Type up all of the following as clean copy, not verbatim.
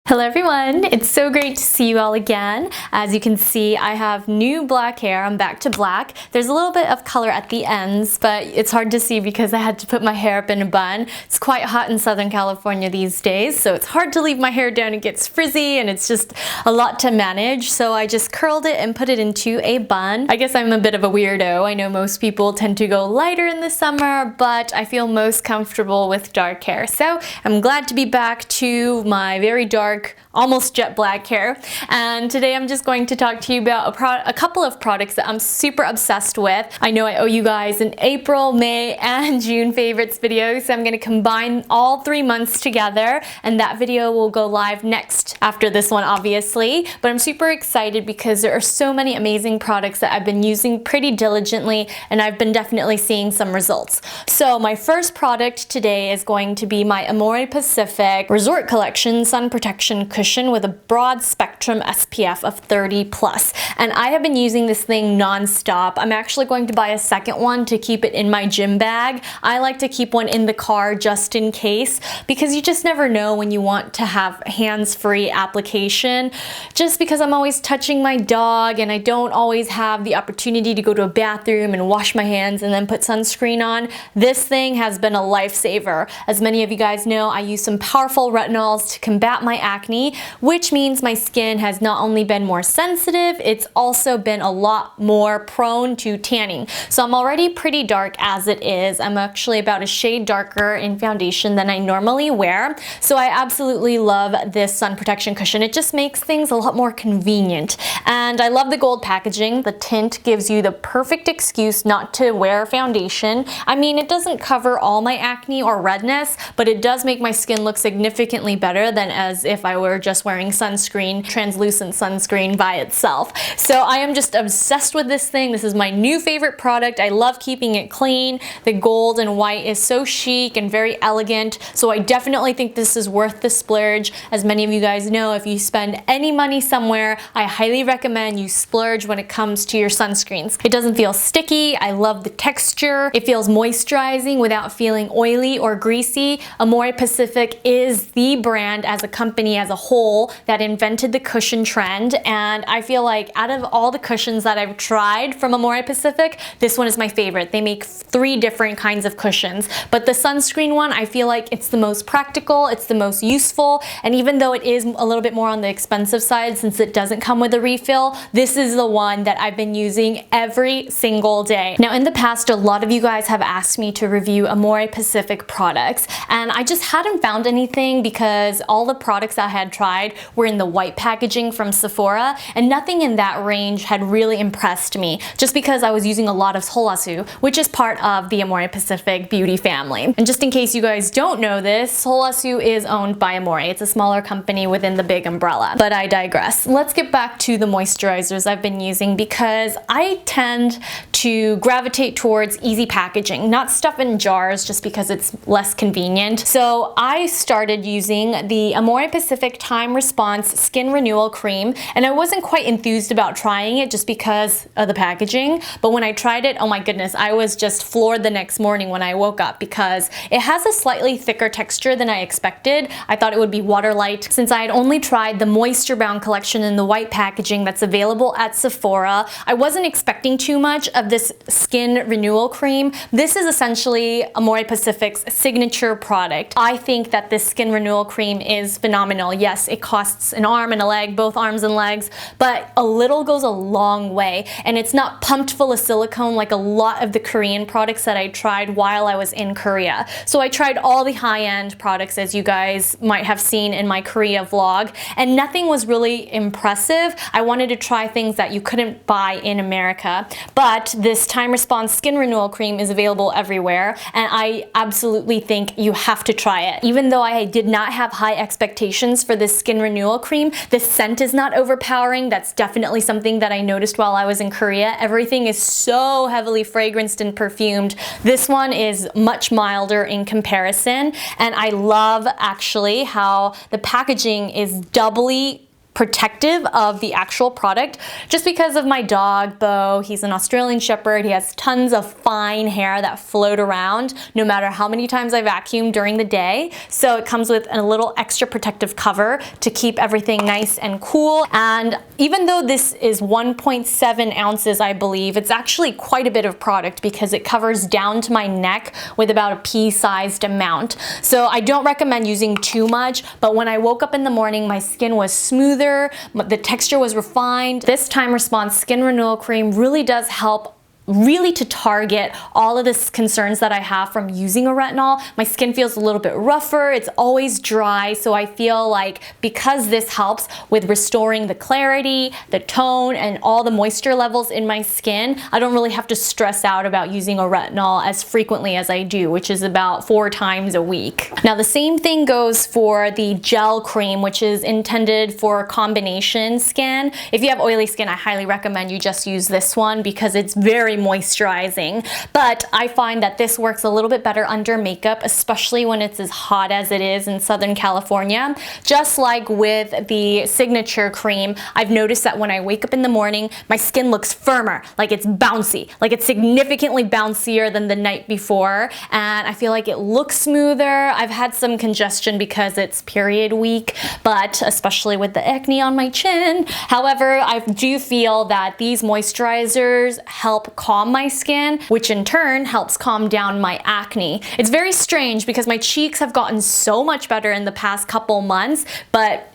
Hello everyone, it's so great to see you all again. As you can see, I have new black hair. I'm back to black. There's a little bit of color at the ends, but it's hard to see because I had to put my hair up in a bun. It's quite hot in Southern California these days, so it's hard to leave my hair down. It gets frizzy and it's just a lot to manage, so I just curled it and put it into a bun. I guess I'm a bit of a weirdo. I know most people tend to go lighter in the summer, but I feel most comfortable with dark hair. So I'm glad to be back to my very dark, almost jet black hair, and today I'm just going to talk to you about a couple of products that I'm super obsessed with. I know I owe you guys an April, May, and June favorites video, so I'm going to combine all 3 months together, and that video will go live next after this one, obviously. But I'm super excited because there are so many amazing products that I've been using pretty diligently, and I've been definitely seeing some results. So my first product today is going to be my Amore Pacific Resort Collection Sun Protection Cushion with a broad spectrum SPF of 30+. And I have been using this thing non-stop. I'm actually going to buy a second one to keep it in my gym bag. I like to keep one in the car just in case, because you just never know when you want to have hands-free application. Just because I'm always touching my dog and I don't always have the opportunity to go to a bathroom and wash my hands and then put sunscreen on, this thing has been a lifesaver. As many of you guys know, I use some powerful retinols to combat my acne, which means my skin has not only been more sensitive, it's also been a lot more prone to tanning. So I'm already pretty dark as it is. I'm actually about a shade darker in foundation than I normally wear. So I absolutely love this sun protection cushion. It just makes things a lot more convenient. And I love the gold packaging. The tint gives you the perfect excuse not to wear foundation. I mean, it doesn't cover all my acne or redness, but it does make my skin look significantly better than as if I were just wearing sunscreen, translucent sunscreen by itself. So I am just obsessed with this thing. This is my new favorite product. I love keeping it clean. The gold and white is so chic and very elegant. So I definitely think this is worth the splurge. As many of you guys know, if you spend any money somewhere, I highly recommend you splurge when it comes to your sunscreens. It doesn't feel sticky. I love the texture. It feels moisturizing without feeling oily or greasy. Amore Pacific is the brand as a company as a whole that invented the cushion trend, and I feel like out of all the cushions that I've tried from Amore Pacific, this one is my favorite. They make 3 different kinds of cushions, but the sunscreen one, I feel like it's the most practical, it's the most useful, and even though it is a little bit more on the expensive side since it doesn't come with a refill, this is the one that I've been using every single day. Now in the past, a lot of you guys have asked me to review Amore Pacific products, and I just hadn't found anything because all the products I had tried were in the white packaging from Sephora, and nothing in that range had really impressed me, just because I was using a lot of Holasu, which is part of the Amore Pacific beauty family. And just in case you guys don't know this, Holasu is owned by Amore. It's a smaller company within the big umbrella, but I digress. Let's get back to the moisturizers I've been using, because I tend to gravitate towards easy packaging, not stuff in jars just because it's less convenient. So I started using the Amore Pacific Time Response Skin Renewal Cream, and I wasn't quite enthused about trying it just because of the packaging, but when I tried it, oh my goodness, I was just floored the next morning when I woke up, because it has a slightly thicker texture than I expected. I thought it would be water light. Since I had only tried the Moisture Bound collection in the white packaging that's available at Sephora, I wasn't expecting too much of this skin renewal cream. This is essentially Amore Pacific's signature product. I think that this skin renewal cream is phenomenal. Yes, it costs an arm and a leg, both arms and legs, but a little goes a long way, and it's not pumped full of silicone like a lot of the Korean products that I tried while I was in Korea. So I tried all the high-end products, as you guys might have seen in my Korea vlog, and nothing was really impressive. I wanted to try things that you couldn't buy in America, but this Time Response Skin Renewal Cream is available everywhere, and I absolutely think you have to try it. Even though I did not have high expectations for this skin renewal cream, the scent is not overpowering. That's definitely something that I noticed while I was in Korea. Everything is so heavily fragranced and perfumed. This one is much milder in comparison, and I love actually how the packaging is doubly protective of the actual product, just because of my dog, Bo. He's an Australian Shepherd. He has tons of fine hair that float around no matter how many times I vacuum during the day. So it comes with a little extra protective cover to keep everything nice and cool. And even though this is 1.7 ounces, I believe, it's actually quite a bit of product because it covers down to my neck with about a pea-sized amount. So I don't recommend using too much, but when I woke up in the morning, my skin was smoother, the texture was refined. This Time Response Skin Renewal Cream really does help to target all of the concerns that I have from using a retinol. My skin feels a little bit rougher, it's always dry, so I feel like because this helps with restoring the clarity, the tone, and all the moisture levels in my skin, I don't really have to stress out about using a retinol as frequently as I do, which is about 4 times a week. Now the same thing goes for the gel cream, which is intended for combination skin. If you have oily skin, I highly recommend you just use this one because it's very moisturizing, but I find that this works a little bit better under makeup, especially when it's as hot as it is in Southern California. Just like with the signature cream, I've noticed that when I wake up in the morning, my skin looks firmer, like it's bouncy, like it's significantly bouncier than the night before, and I feel like it looks smoother. I've had some congestion because it's period week, but especially with the acne on my chin. However, I do feel that these moisturizers help calm my skin, which in turn helps calm down my acne. It's very strange because my cheeks have gotten so much better in the past couple months, but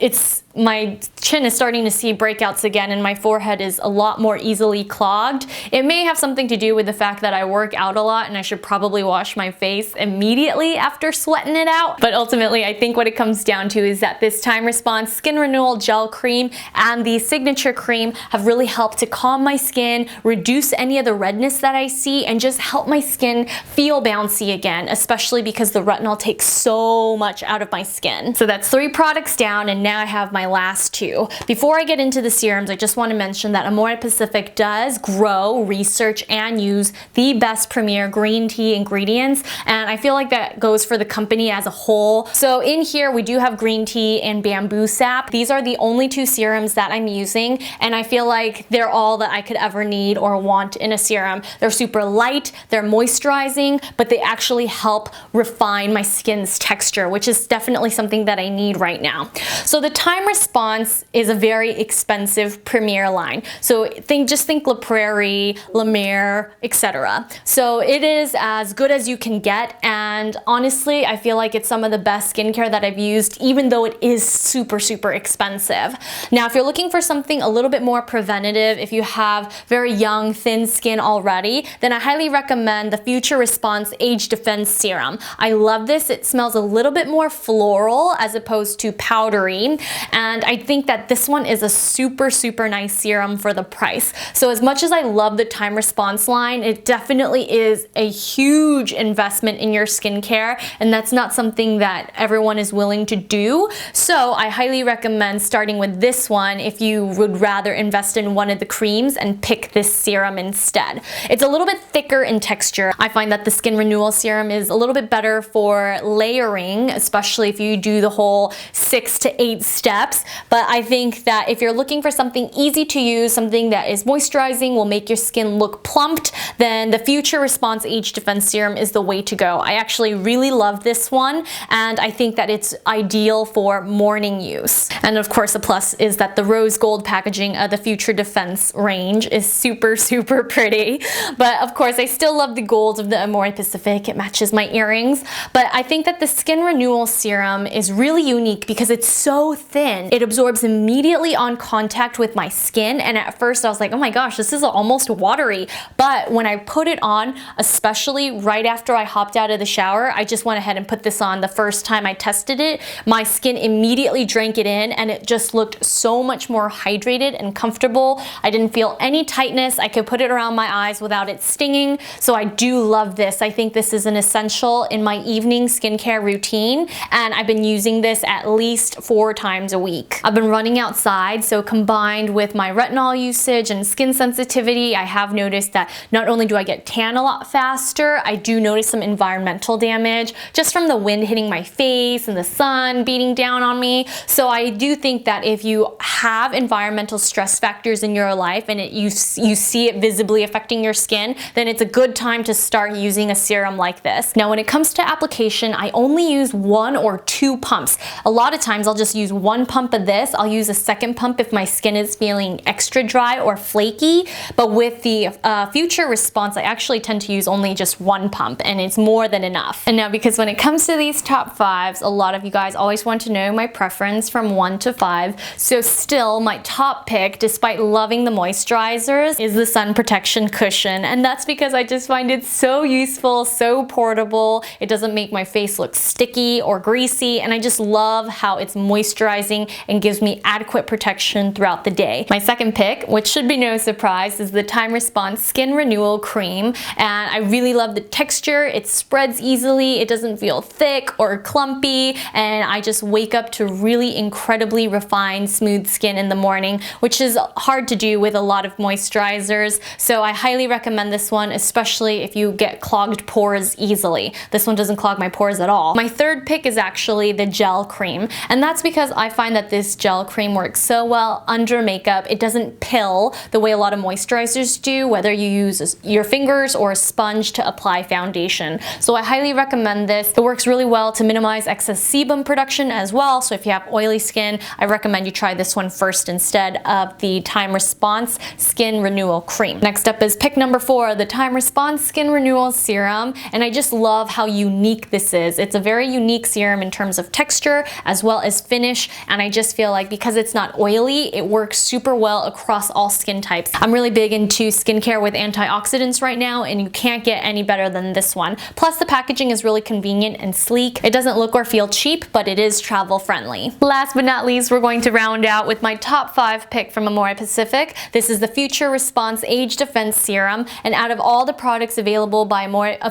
my chin is starting to see breakouts again and my forehead is a lot more easily clogged. It may have something to do with the fact that I work out a lot and I should probably wash my face immediately after sweating it out. But ultimately, I think what it comes down to is that this Time Response Skin Renewal Gel Cream and the Signature Cream have really helped to calm my skin, reduce any of the redness that I see, and just help my skin feel bouncy again, especially because the retinol takes so much out of my skin. So that's 3 products down, and now I have my last 2. Before I get into the serums, I just want to mention that Amore Pacific does grow, research, and use the best premier green tea ingredients, and I feel like that goes for the company as a whole. So in here we do have green tea and bamboo sap. These are the only 2 serums that I'm using, and I feel like they're all that I could ever need or want in a serum. They're super light, they're moisturizing, but they actually help refine my skin's texture, which is definitely something that I need right now. So the Time Response is a very expensive premier line. So just think La Prairie, La Mer, etc. So it is as good as you can get, and honestly, I feel like it's some of the best skincare that I've used, even though it is super, super expensive. Now, if you're looking for something a little bit more preventative, if you have very young, thin skin already, then I highly recommend the Future Response Age Defense Serum. I love this. It smells a little bit more floral as opposed to powdery, and I think that this one is a super, super nice serum for the price. So as much as I love the Time Response line, it definitely is a huge investment in your skincare, and that's not something that everyone is willing to do. So I highly recommend starting with this one if you would rather invest in one of the creams and pick this serum instead. It's a little bit thicker in texture. I find that the Skin Renewal Serum is a little bit better for layering, especially if you do the whole 6 to 8 steps. But I think that if you're looking for something easy to use, something that is moisturizing, will make your skin look plumped, then the Future Response Age Defense Serum is the way to go. I actually really love this one, and I think that it's ideal for morning use. And of course, the plus is that the rose gold packaging of the Future Defense range is super, super pretty. But of course, I still love the gold of the Amore Pacific. It matches my earrings. But I think that the Skin Renewal Serum is really unique because it's so thin. It absorbs immediately on contact with my skin, and at first I was like, oh my gosh, this is almost watery. But when I put it on, especially right after I hopped out of the shower, I just went ahead and put this on the first time I tested it. My skin immediately drank it in, and it just looked so much more hydrated and comfortable. I didn't feel any tightness. I could put it around my eyes without it stinging. So I do love this. I think this is an essential in my evening skincare routine, and I've been using this at least 4 times a week. I've been running running outside, so combined with my retinol usage and skin sensitivity, I have noticed that not only do I get tan a lot faster, I do notice some environmental damage just from the wind hitting my face and the sun beating down on me. So I do think that if you have environmental stress factors in your life and you see it visibly affecting your skin, then it's a good time to start using a serum like this. Now when it comes to application, I only use 1 or 2 pumps. A lot of times I'll just use 1 pump of this. I'll use a second pump if my skin is feeling extra dry or flaky, but with the Future Response, I actually tend to use only just 1 pump, and it's more than enough. And now, because when it comes to these top 5s, a lot of you guys always want to know my preference from 1 to 5. So still, my top pick, despite loving the moisturizers, is the Sun Protection Cushion. And that's because I just find it so useful, so portable. It doesn't make my face look sticky or greasy, and I just love how it's moisturizing and gives me adequate protection throughout the day. My second pick, which should be no surprise, is the Time Response Skin Renewal Cream. And I really love the texture. It spreads easily, it doesn't feel thick or clumpy, and I just wake up to really incredibly refined, smooth skin in the morning, which is hard to do with a lot of moisturizers. So I highly recommend this one, especially if you get clogged pores easily. This one doesn't clog my pores at all. My third pick is actually the gel cream, and that's because I find that this gel cream works so well under makeup. It doesn't pill the way a lot of moisturizers do, whether you use your fingers or a sponge to apply foundation. So I highly recommend this. It works really well to minimize excess sebum production as well. So if you have oily skin, I recommend you try this one first instead of the Time Response Skin Renewal Cream. Next up is pick number 4, the Time Response Skin Renewal Serum. And I just love how unique this is. It's a very unique serum in terms of texture as well as finish. And I just feel like because it's not oily, it works super well across all skin types. I'm really big into skincare with antioxidants right now, and you can't get any better than this one. Plus the packaging is really convenient and sleek. It doesn't look or feel cheap, but it is travel friendly. Last but not least, we're going to round out with my top 5 pick from Amore Pacific. This is the Future Response Age Defense Serum, and out of all the products available by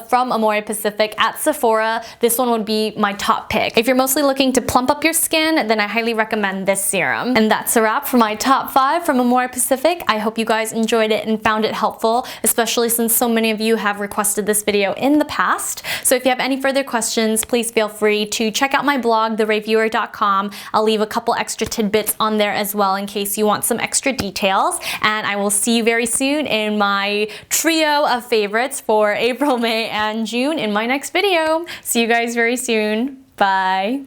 from Amore Pacific at Sephora, this one would be my top pick. If you're mostly looking to plump up your skin, then I highly recommend this serum. And that's a wrap for my top 5 from Amore Pacific. I hope you guys enjoyed it and found it helpful, especially since so many of you have requested this video in the past. So if you have any further questions, please feel free to check out my blog, thereviewer.com. I'll leave a couple extra tidbits on there as well in case you want some extra details. And I will see you very soon in my trio of favorites for April, May, and June in my next video. See you guys very soon. Bye.